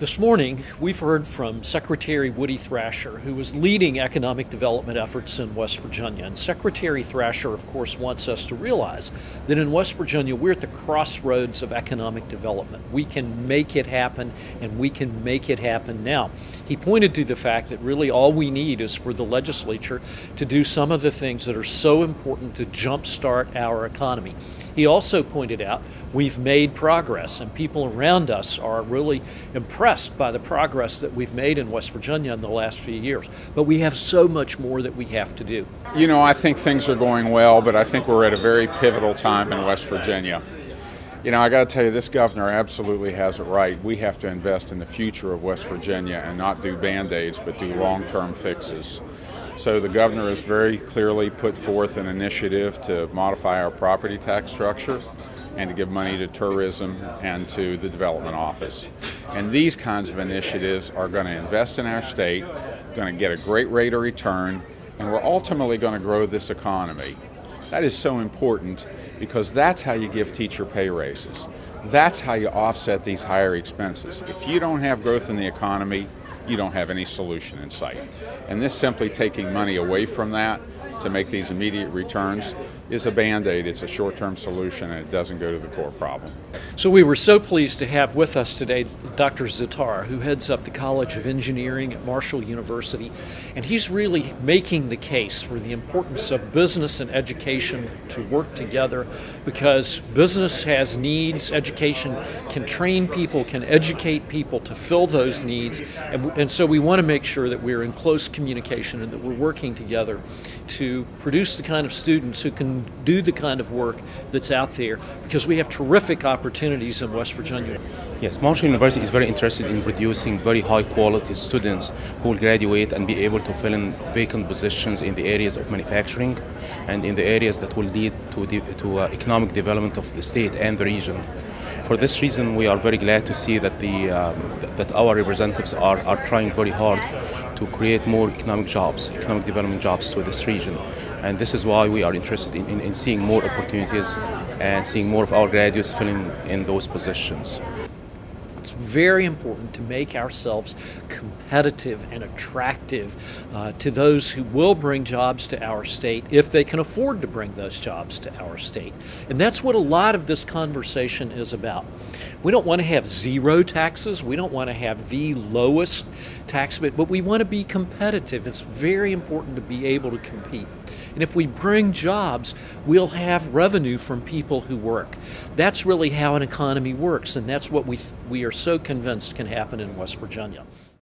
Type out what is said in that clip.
This morning, we've heard from Secretary Woody Thrasher, who is leading economic development efforts in West Virginia. And Secretary Thrasher, of course, wants us to realize that in West Virginia, we're at the crossroads of economic development. We can make it happen, and we can make it happen now. He pointed to the fact that really all we need is for the legislature to do some of the things that are so important to jumpstart our economy. He also pointed out we've made progress, and people around us are really impressed by the progress that we've made in West Virginia in the last few years. But we have so much more that we have to do. You know, I think things are going well, but I think we're at a very pivotal time in West Virginia. You know, I got to tell you, this governor absolutely has it right. We have to invest in the future of West Virginia and not do Band-Aids, but do long-term fixes. So the governor has very clearly put forth an initiative to modify our property tax structure and to give money to tourism and to the development office. And these kinds of initiatives are going to invest in our state, going to get a great rate of return, and we're ultimately going to grow this economy. That is so important because that's how you give teacher pay raises. That's how you offset these higher expenses. If you don't have growth in the economy, you don't have any solution in sight. And this simply taking money away from that to make these immediate returns is a Band-Aid. It's a short-term solution, and it doesn't go to the core problem. So we were so pleased to have with us today Dr. Zatar, who heads up the College of Engineering at Marshall University, and he's really making the case for the importance of business and education to work together, because business has needs, education can train people, can educate people to fill those needs, and so we want to make sure that we're in close communication and that we're working together to produce the kind of students who can do the kind of work that's out there, because we have terrific opportunities in West Virginia. Yes, Marshall University is very interested in producing very high quality students who will graduate and be able to fill in vacant positions in the areas of manufacturing and in the areas that will lead to economic development of the state and the region. For this reason, we are very glad to see that that our representatives are trying very hard to create more economic development jobs to this region. And this is why we are interested in seeing more opportunities and seeing more of our graduates filling in those positions. It's very important to make ourselves competitive and attractive to those who will bring jobs to our state if they can afford to bring those jobs to our state. And that's what a lot of this conversation is about. We don't want to have zero taxes. We don't want to have the lowest tax, but we want to be competitive. It's very important to be able to compete. And if we bring jobs, we'll have revenue from people who work. That's really how an economy works, and that's what we are so convinced can happen in West Virginia.